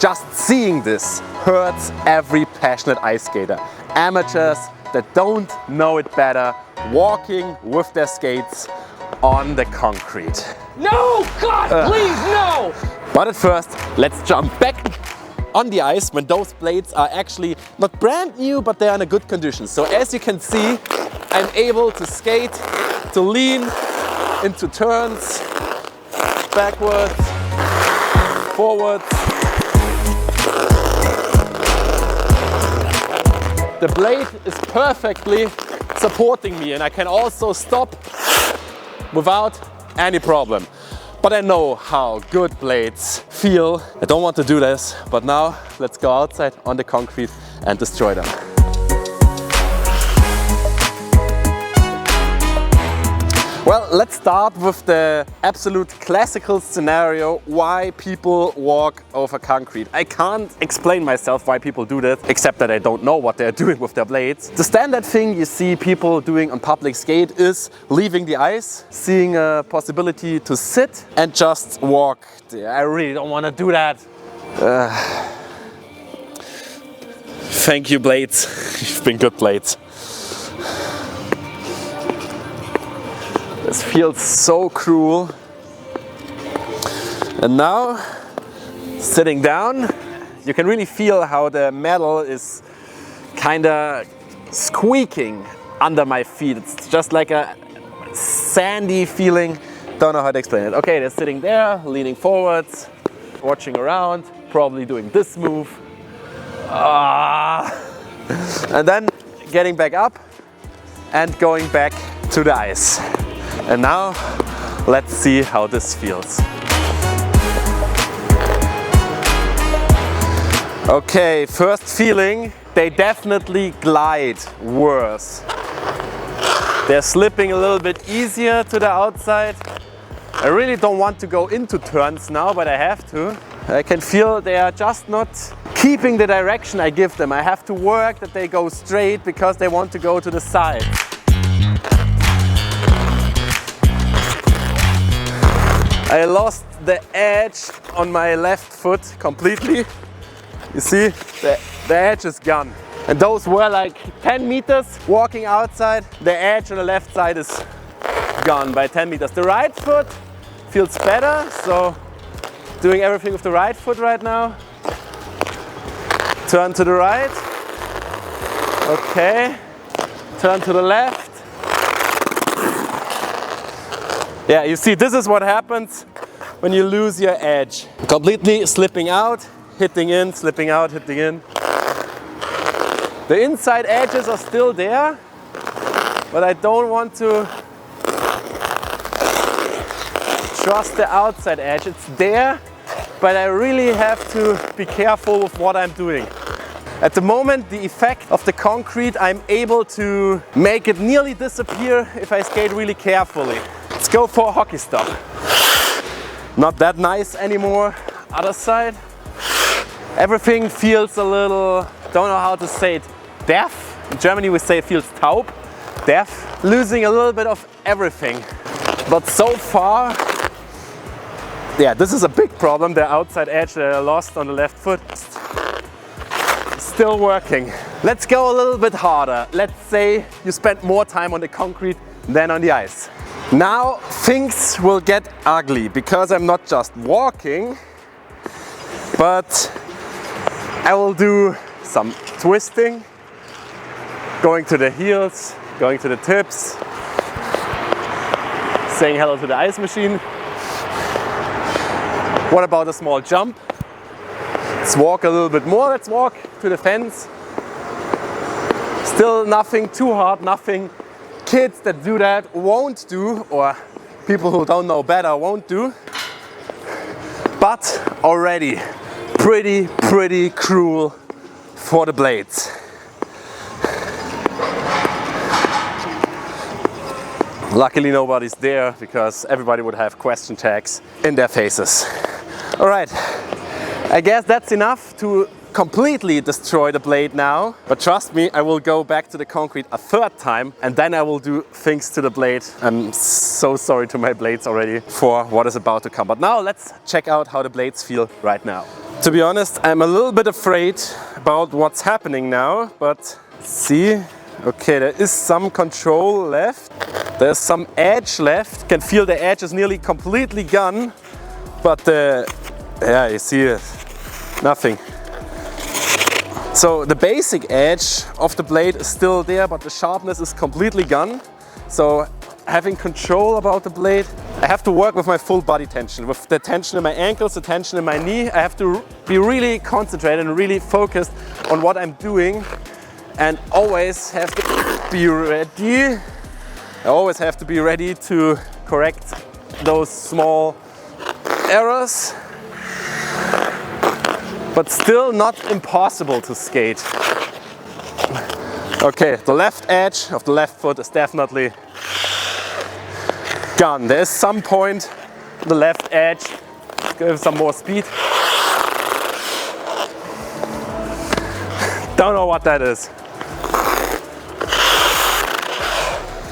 Just seeing this hurts every passionate ice skater. Amateurs that don't know it better, walking with their skates on the concrete. No! God, please, no! But at first, let's jump back on the ice when those blades are actually not brand new, but they are in a good condition. So as you can see, I'm able to skate, to lean into turns, backwards, forwards. The blade is perfectly supporting me, and I can also stop without any problem. But I know how good blades feel. I don't want to do this, but now let's go outside on the concrete and destroy them. Well, let's start with the absolute classical scenario why people walk over concrete. I can't explain myself why people do that, except that I don't know what they're doing with their blades. The standard thing you see people doing on public skate is leaving the ice, seeing a possibility to sit and just walk. I really don't want to do that. Thank you, blades. You've been good blades. This feels so cruel. And now, sitting down, you can really feel how the metal is kind of squeaking under my feet. It's just like a sandy feeling. Don't know how to explain it. Okay, they're sitting there, leaning forwards, watching around, probably doing this move. And then getting back up and going back to the ice. And now, let's see how this feels. Okay, first feeling, they definitely glide worse. They're slipping a little bit easier to the outside. I really don't want to go into turns now, but I have to. I can feel they are just not keeping the direction I give them. I have to work that they go straight because they want to go to the side. I lost the edge on my left foot completely. You see, the edge is gone. And those were like 10 meters walking outside. The edge on the left side is gone by 10 meters. The right foot feels better, so doing everything with the right foot right now. Turn to the right. Okay. Turn to the left. Yeah, you see, this is what happens when you lose your edge. Completely slipping out, hitting in, slipping out, hitting in. The inside edges are still there, but I don't want to trust the outside edge. It's there, but I really have to be careful with what I'm doing. At the moment, the effect of the concrete, I'm able to make it nearly disappear if I skate really carefully. Let's go for a hockey stop. Not that nice anymore. Other side. Everything feels a little, don't know how to say it, deaf. In Germany we say it feels taub, deaf. Losing a little bit of everything. But so far, yeah, this is a big problem. The outside edge that I lost on the left foot. Still working. Let's go a little bit harder. Let's say you spend more time on the concrete than on the ice. Now things will get ugly because I'm not just walking, but I will do some twisting, going to the heels, going to the tips, saying hello to the ice machine. What about a small jump? Let's walk a little bit more. Let's walk to the fence. Still nothing too hard, nothing kids that do that won't do, or people who don't know better won't do. But already pretty cruel for the blades. Luckily nobody's there because everybody would have question tags in their faces. All right, I guess that's enough to completely destroy the blade now. But trust me, I will go back to the concrete a third time and then I will do things to the blade. I'm so sorry to my blades already for what is about to come. But now let's check out how the blades feel right now. To be honest, I'm a little bit afraid about what's happening now, but see, okay, there is some control left. There's some edge left. You can feel the edge is nearly completely gone, but yeah, you see it, nothing. So the basic edge of the blade is still there, but the sharpness is completely gone. So having control about the blade, I have to work with my full body tension, with the tension in my ankles, the tension in my knee. I have to be really concentrated and really focused on what I'm doing, and always have to be ready. I always have to be ready to correct those small errors, but still not impossible to skate. Okay, the left edge of the left foot is definitely gone. There is some point on the left edge. Give some more speed. Don't know what that is.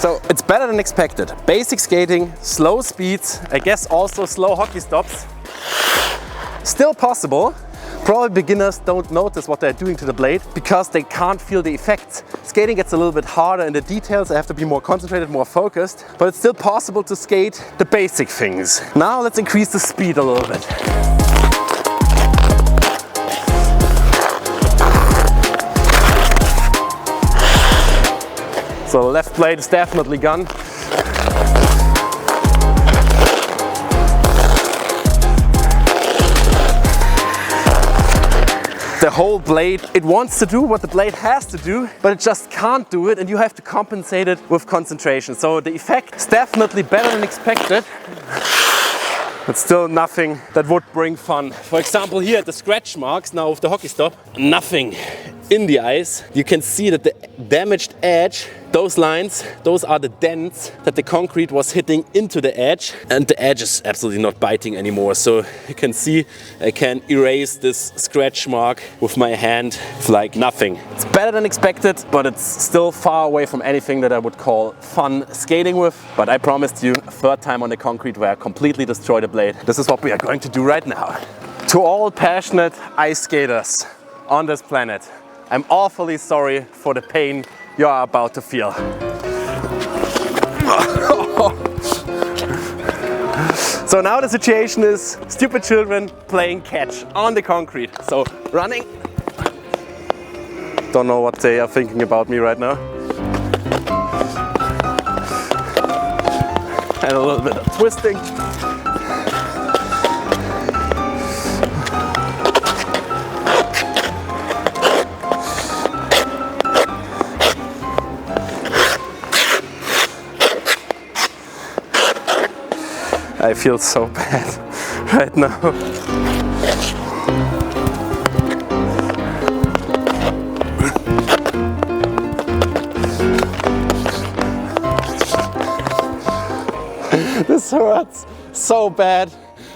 So it's better than expected. Basic skating, slow speeds, I guess also slow hockey stops. Still possible. Probably beginners don't notice what they're doing to the blade because they can't feel the effects. Skating gets a little bit harder in the details. I have to be more concentrated, more focused, but it's still possible to skate the basic things. Now let's increase the speed a little bit. So the left blade is definitely gone. The whole blade, it wants to do what the blade has to do, but it just can't do it, and you have to compensate it with concentration. So the effect is definitely better than expected, but still nothing that would bring fun. For example, here at the scratch marks now with the hockey stop, nothing in the ice. You can see that the damaged edge, those lines, those are the dents that the concrete was hitting into the edge, and the edge is absolutely not biting anymore. So you can see I can erase this scratch mark with my hand like nothing. It's better than expected, but it's still far away from anything that I would call fun skating with. But I promised you a third time on the concrete where I completely destroy the blade. This is what we are going to do right now. To all passionate ice skaters on this planet, I'm awfully sorry for the pain you are about to feel. So now the situation is stupid children playing catch on the concrete. So running. Don't know what they are thinking about me right now. And a little bit of twisting. I feel so bad right now. This hurts so bad,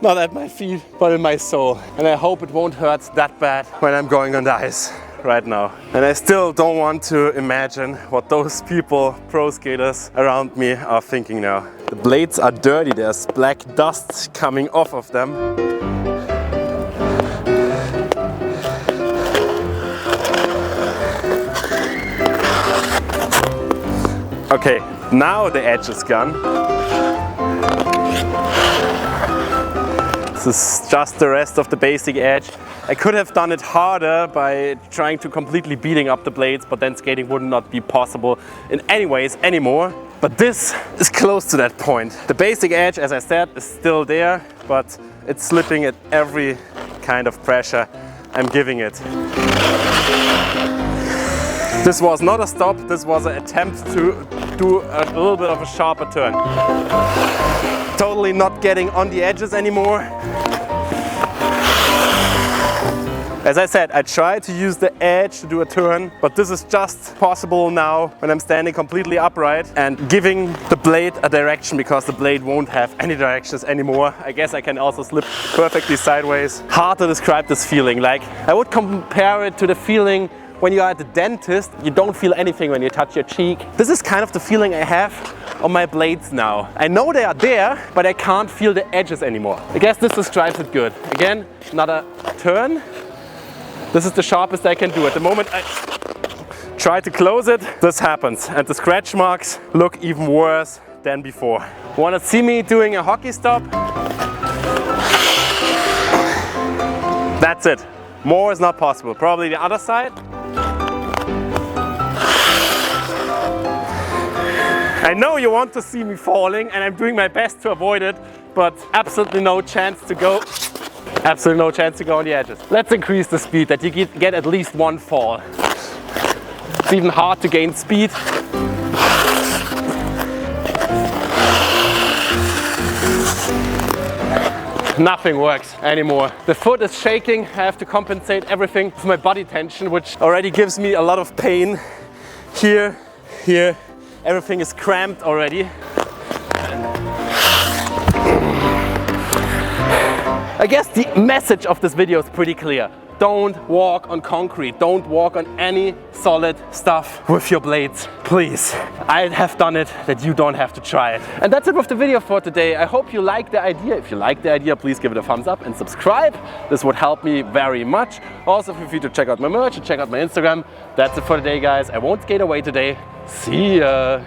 not at my feet, but in my soul. And I hope it won't hurt that bad when I'm going on the ice right now. And I still don't want to imagine what those people, pro skaters around me, are thinking now. The blades are dirty, there's black dust coming off of them. Okay, now the edge is gone. This is just the rest of the basic edge. I could have done it harder by trying to completely beating up the blades, but then skating would not be possible in any ways anymore. But this is close to that point. The basic edge, as I said, is still there, but it's slipping at every kind of pressure I'm giving it. This was not a stop, this was an attempt to do a little bit of a sharper turn. Totally not getting on the edges anymore. As I said, I tried to use the edge to do a turn, but this is just possible now when I'm standing completely upright and giving the blade a direction, because the blade won't have any directions anymore. I guess I can also slip perfectly sideways. Hard to describe this feeling. Like, I would compare it to the feeling when you are at the dentist, you don't feel anything when you touch your cheek. This is kind of the feeling I have on my blades now. I know they are there, but I can't feel the edges anymore. I guess this describes it good. Again, another turn. This is the sharpest I can do. At the moment I try to close it, this happens. And the scratch marks look even worse than before. Want to see me doing a hockey stop? That's it. More is not possible. Probably the other side. I know you want to see me falling and I'm doing my best to avoid it, but absolutely no chance to go. Absolutely no chance to go on the edges. Let's increase the speed that you get at least one fall. It's even hard to gain speed. Nothing works anymore. The foot is shaking. I have to compensate everything with my body tension, which already gives me a lot of pain. Here, here, everything is cramped already. I guess the message of this video is pretty clear. Don't walk on concrete. Don't walk on any solid stuff with your blades, please. I have done it, that you don't have to try it. And that's it with the video for today. I hope you like the idea. If you like the idea, please give it a thumbs up and subscribe. This would help me very much. Also, feel free to check out my merch and check out my Instagram. That's it for today, guys. I won't skate away today. See ya.